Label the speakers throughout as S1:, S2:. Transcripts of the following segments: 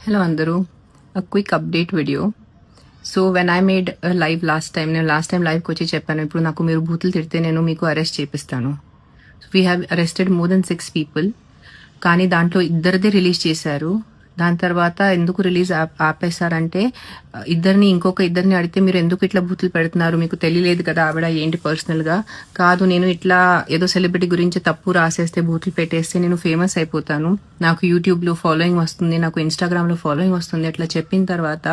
S1: Hello Andaru, a quick update video. So when I made a live last time, నేను last time లైవ్కి వచ్చి చెప్పాను ఇప్పుడు నాకు మీరు బూతులు తిడితే నేను మీకు అరెస్ట్ చేపిస్తాను. So we have arrested more than 6 people, కానీ దాంట్లో ఇద్దరిదే రిలీజ్ చేశారు. దాని తర్వాత ఎందుకు రిలీజ్ ఆపేశారంటే ఇంకొక ఇద్దరిని అడిగితే మీరు ఎందుకు ఇట్లా బూతులు పెడుతున్నారు, మీకు తెలియలేదు కదా ఆవిడ ఏంటి పర్సనల్గా కాదు, నేను ఇట్లా ఏదో సెలబ్రిటీ గురించి తప్పు రాసేస్తే బూతులు పెట్టేస్తే నేను ఫేమస్ అయిపోతాను, నాకు యూట్యూబ్లో ఫాలోయింగ్ వస్తుంది, నాకు ఇన్స్టాగ్రామ్లో ఫాలోయింగ్ వస్తుంది, అట్లా చెప్పిన తర్వాత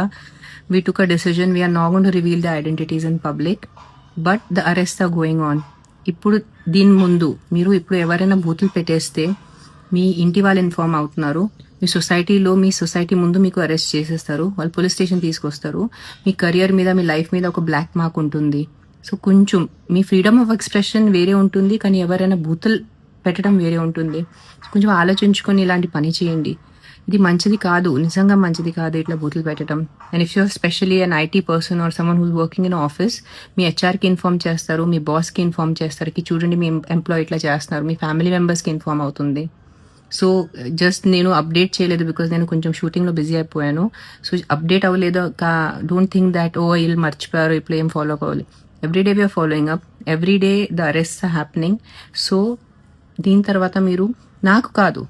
S1: we took a decision, we are not going to reveal the identities in public, but the arrests are going on. ఇప్పుడు దీని ముందు మీరు ఇప్పుడు ఎవరైనా బూతులు పెట్టేస్తే మీ ఇంటి వాళ్ళు ఇన్ఫార్మ్ అవుతున్నారు, మీ సొసైటీ ముందు మీకు అరెస్ట్ చేసేస్తారు, వాళ్ళు పోలీస్ స్టేషన్ తీసుకొస్తారు, మీ కెరియర్ మీద మీ లైఫ్ మీద ఒక బ్లాక్ మార్క్ ఉంటుంది. సో కొంచెం మీ ఫ్రీడమ్ ఆఫ్ ఎక్స్ప్రెషన్ వేరే ఉంటుంది, కానీ ఎవరైనా బూతులు పెట్టడం వేరే ఉంటుంది. కొంచెం ఆలోచించుకొని ఇలాంటి పని చేయండి. ఇది మంచిది కాదు, నిజంగా మంచిది కాదు ఇట్లా బూతులు పెట్టడం. And if your specially an IT person or someone who's working in office, మీ హెచ్ఆర్కి ఇన్ఫార్మ్ చేస్తారు, మీ బాస్కి ఇన్ఫార్మ్ చేస్తారు కి చూడండి మీ ఎంప్లాయీ ఇట్లా చేస్తున్నారు, మీ ఫ్యామిలీ మెంబర్స్కి ఇన్ఫార్మ్ అవుతుంది. సో జస్ట్ నేను అప్డేట్ చేయలేదు బికాజ్ నేను కొంచెం షూటింగ్లో బిజీ అయిపోయాను. సో అప్డేట్ అవ్వలేదు, డోంట్ థింక్ దాట్ వీళ్ళు మర్చిపోయారు ఇప్పుడు ఏం ఫాలో అవ్వాలి. Everyday we're following up, everyday the arrests are happening. So దీని తర్వాత మీరు నాకు కాదు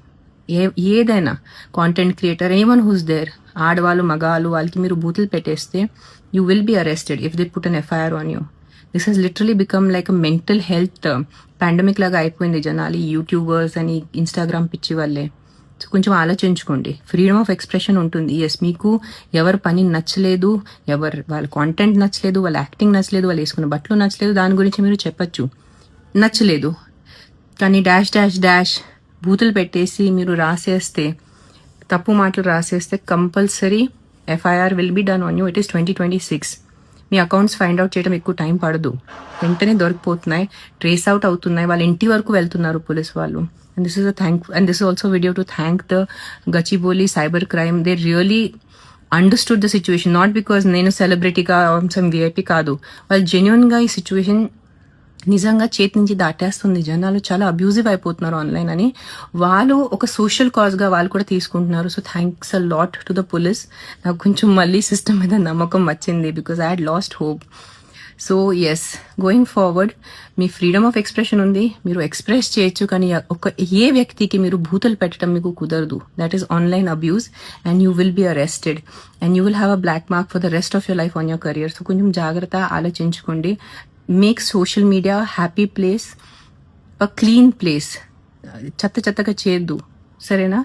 S1: ఏదైనా content creator anyone who's there, ఆడవాళ్ళు మగాళ్ళు వాళ్ళకి మీరు బూతులు పెట్టేస్తే you will be arrested if they put an FIR on you. This has literally become like a mental health pandemic లాగా అయిపోయింది జనాలు, యూట్యూబర్స్ అని ఇన్స్టాగ్రామ్ పిచ్చి వాళ్ళే. సో కొంచెం ఆలోచించుకోండి, ఫ్రీడమ్ ఆఫ్ ఎక్స్ప్రెషన్ ఉంటుంది. ఎస్, మీకు ఎవరి పని నచ్చలేదు, వాళ్ళ కాంటెంట్ నచ్చలేదు, వాళ్ళ యాక్టింగ్ నచ్చలేదు, వాళ్ళు వేసుకున్న బట్టలు నచ్చలేదు, దాని గురించి మీరు చెప్పచ్చు, నచ్చలేదు. కానీ డాష్ డాష్ డాష్ బూతులు పెట్టేసి మీరు రాసేస్తే, తప్పు మాటలు రాసేస్తే compulsory FIR will be done on you. It is 2026. మీ అకౌంట్స్ ఫైండ్ అవుట్ చేయడం ఎక్కువ టైం పడదు, వెంటనే దొరికిపోతున్నాయి, ట్రేస్ అవుట్ అవుతున్నాయి, వాళ్ళ ఇంటి వరకు వెళ్తున్నారు పోలీస్ వాళ్ళు. And this is also video to thank the Gachibowli cyber crime. They really understood the situation, not because నేను సెలబ్రిటీగా సమ్ విఐపీ కాదు, వాళ్ళు జెన్యున్గా ఈ సిచ్యువేషన్ నిజంగా చేతి నుంచి దాటేస్తుంది, జనాలు చాలా అబ్యూజివ్ అయిపోతున్నారు ఆన్లైన్ అని, వాళ్ళు ఒక సోషల్ కాజ్గా వాళ్ళు కూడా తీసుకుంటున్నారు. So thanks a lot to the police. నాకు కొంచెం మళ్ళీ సిస్టమ్ మీద నమ్మకం వచ్చింది because I had lost hope. So yes, going forward మీ ఫ్రీడమ్ ఆఫ్ ఎక్స్ప్రెషన్ ఉంది, మీరు ఎక్స్ప్రెస్ చేయొచ్చు, కానీ ఏ వ్యక్తికి మీరు బూతులు పెట్టడం మీకు కుదరదు. That is online abuse and you will be arrested and you will have a black mark for the rest of your life on your career. So కొంచెం జాగ్రత్త ఆలోచించుకోండి. Make social media happy place, a clean place. చెత్తగా చేయొద్దు, సరేనా?